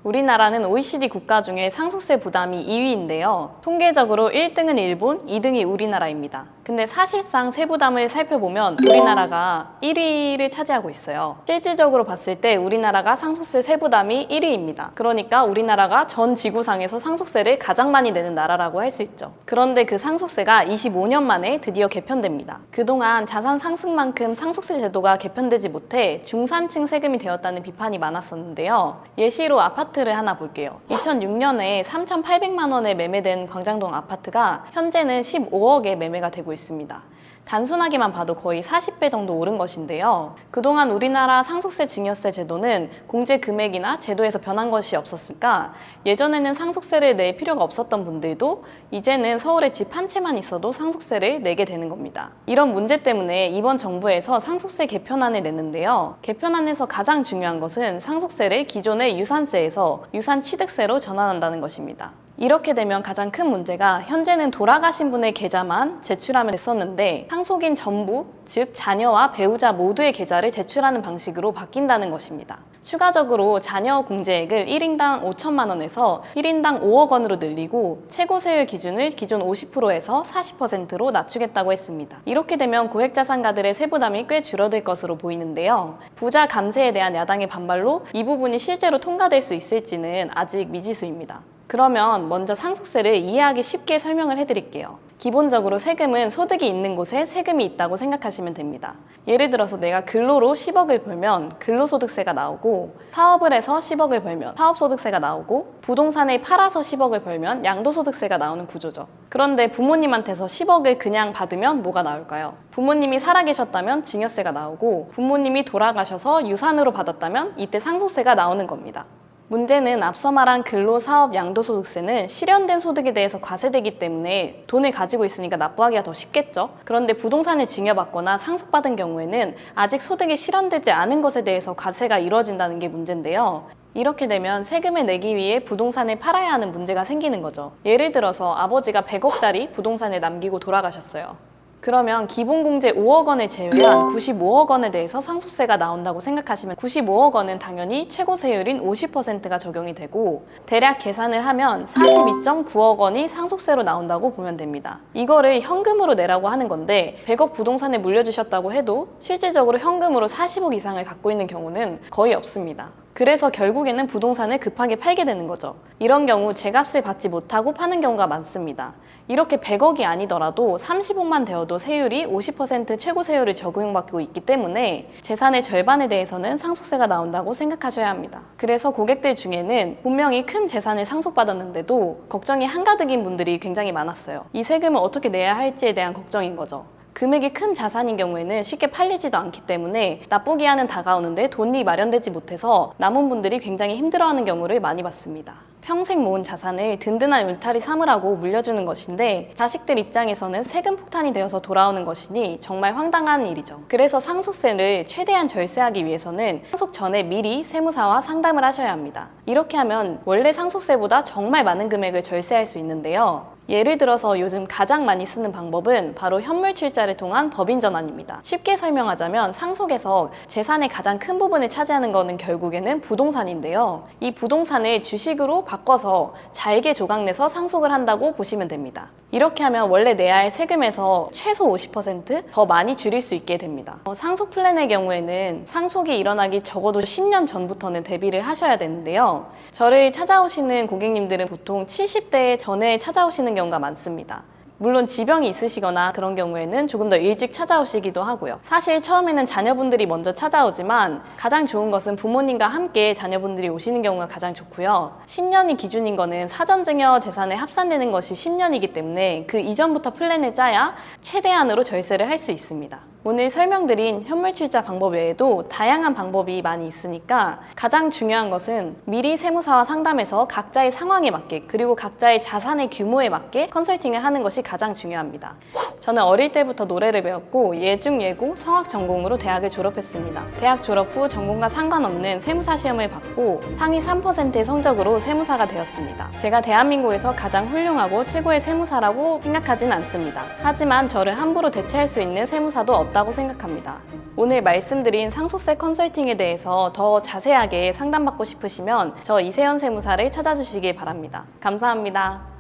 우리나라는 OECD 국가 중에 상속세 부담이 2위인데요. 통계적으로 1등은 일본, 2등이 우리나라입니다. 근데 사실상 세부담을 살펴보면 우리나라가 1위를 차지하고 있어요. 실질적으로 봤을 때 우리나라가 상속세 세부담이 1위입니다. 그러니까 우리나라가 전 지구상에서 상속세를 가장 많이 내는 나라라고 할 수 있죠. 그런데 그 상속세가 25년 만에 드디어 개편됩니다. 그동안 자산 상승만큼 상속세 제도가 개편되지 못해 중산층 세금이 되었다는 비판이 많았었는데요. 예시로 아파트를 하나 볼게요. 2006년에 3,800만 원에 매매된 광장동 아파트가 현재는 15억에 매매가 되고 있습니다. 단순하게만 봐도 거의 40배 정도 오른 것인데요. 그동안 우리나라 상속세 증여세 제도는 공제 금액이나 제도에서 변한 것이 없었으니까 예전에는 상속세를 낼 필요가 없었던 분들도 이제는 서울에 집 한 채만 있어도 상속세를 내게 되는 겁니다. 이런 문제 때문에 이번 정부에서 상속세 개편안을 냈는데요. 개편안에서 가장 중요한 것은 상속세를 기존의 유산세에서 유산취득세로 전환한다는 것입니다. 이렇게 되면 가장 큰 문제가 현재는 돌아가신 분의 계좌만 제출하면 됐었는데 상속인 전부, 즉 자녀와 배우자 모두의 계좌를 제출하는 방식으로 바뀐다는 것입니다. 추가적으로 자녀 공제액을 1인당 5천만 원에서 1인당 5억 원으로 늘리고 최고 세율 기준을 기존 50%에서 40%로 낮추겠다고 했습니다. 이렇게 되면 고액자산가들의 세부담이 꽤 줄어들 것으로 보이는데요. 부자 감세에 대한 야당의 반발로 이 부분이 실제로 통과될 수 있을지는 아직 미지수입니다. 그러면 먼저 상속세를 이해하기 쉽게 설명을 해드릴게요. 기본적으로 세금은 소득이 있는 곳에 세금이 있다고 생각하시면 됩니다. 예를 들어서 내가 근로로 10억을 벌면 근로소득세가 나오고 사업을 해서 10억을 벌면 사업소득세가 나오고 부동산을 팔아서 10억을 벌면 양도소득세가 나오는 구조죠. 그런데 부모님한테서 10억을 그냥 받으면 뭐가 나올까요? 부모님이 살아계셨다면 증여세가 나오고 부모님이 돌아가셔서 유산으로 받았다면 이때 상속세가 나오는 겁니다. 문제는 앞서 말한 근로, 사업, 양도소득세는 실현된 소득에 대해서 과세되기 때문에 돈을 가지고 있으니까 납부하기가 더 쉽겠죠. 그런데 부동산을 증여받거나 상속받은 경우에는 아직 소득이 실현되지 않은 것에 대해서 과세가 이루어진다는 게 문제인데요. 이렇게 되면 세금을 내기 위해 부동산을 팔아야 하는 문제가 생기는 거죠. 예를 들어서 아버지가 100억짜리 부동산을 남기고 돌아가셨어요. 그러면 기본공제 5억 원을 제외한 95억 원에 대해서 상속세가 나온다고 생각하시면 95억 원은 당연히 최고 세율인 50%가 적용이 되고 대략 계산을 하면 42.9억 원이 상속세로 나온다고 보면 됩니다. 이거를 현금으로 내라고 하는 건데 100억 부동산을 물려주셨다고 해도 실질적으로 현금으로 40억 이상을 갖고 있는 경우는 거의 없습니다. 그래서 결국에는 부동산을 급하게 팔게 되는 거죠. 이런 경우 제값을 받지 못하고 파는 경우가 많습니다. 이렇게 100억이 아니더라도 30억만 되어도 세율이 50% 최고 세율을 적용받고 있기 때문에 재산의 절반에 대해서는 상속세가 나온다고 생각하셔야 합니다. 그래서 고객들 중에는 분명히 큰 재산을 상속받았는데도 걱정이 한가득인 분들이 굉장히 많았어요. 이 세금을 어떻게 내야 할지에 대한 걱정인 거죠. 금액이 큰 자산인 경우에는 쉽게 팔리지도 않기 때문에 납부 기한은 다가오는데 돈이 마련되지 못해서 남은 분들이 굉장히 힘들어하는 경우를 많이 봤습니다. 평생 모은 자산을 든든한 울타리 삼으라고 물려주는 것인데 자식들 입장에서는 세금 폭탄이 되어서 돌아오는 것이니 정말 황당한 일이죠. 그래서 상속세를 최대한 절세하기 위해서는 상속 전에 미리 세무사와 상담을 하셔야 합니다. 이렇게 하면 원래 상속세보다 정말 많은 금액을 절세할 수 있는데요. 예를 들어서 요즘 가장 많이 쓰는 방법은 바로 현물출자를 통한 법인전환입니다. 쉽게 설명하자면 상속에서 재산의 가장 큰 부분을 차지하는 것은 결국에는 부동산인데요. 이 부동산을 주식으로 바꿔서 잘게 조각내서 상속을 한다고 보시면 됩니다. 이렇게 하면 원래 내야 할 세금에서 최소 50% 많이 줄일 수 있게 됩니다. 상속 플랜의 경우에는 상속이 일어나기 적어도 10년 전부터는 대비를 하셔야 되는데요. 저를 찾아오시는 고객님들은 보통 70대 전에 찾아오시는 경우가 많습니다. 물론 지병이 있으시거나 그런 경우에는 조금 더 일찍 찾아오시기도 하고요. 사실 처음에는 자녀분들이 먼저 찾아오지만 가장 좋은 것은 부모님과 함께 자녀분들이 오시는 경우가 가장 좋고요. 10년이 기준인 거는 사전증여 재산에 합산되는 것이 10년이기 때문에 그 이전부터 플랜을 짜야 최대한으로 절세를 할 수 있습니다. 오늘 설명드린 현물출자 방법 외에도 다양한 방법이 많이 있으니까 가장 중요한 것은 미리 세무사와 상담해서 각자의 상황에 맞게 그리고 각자의 자산의 규모에 맞게 컨설팅을 하는 것이 가장 중요합니다. 저는 어릴 때부터 노래를 배웠고 예중, 예고, 성악 전공으로 대학을 졸업했습니다. 대학 졸업 후 전공과 상관없는 세무사 시험을 받고 상위 3%의 성적으로 세무사가 되었습니다. 제가 대한민국에서 가장 훌륭하고 최고의 세무사라고 생각하진 않습니다. 하지만 저를 함부로 대체할 수 있는 세무사도 없다고 생각합니다. 오늘 말씀드린 상속세 컨설팅에 대해서 더 자세하게 상담받고 싶으시면 저 이세연 세무사를 찾아주시기 바랍니다. 감사합니다.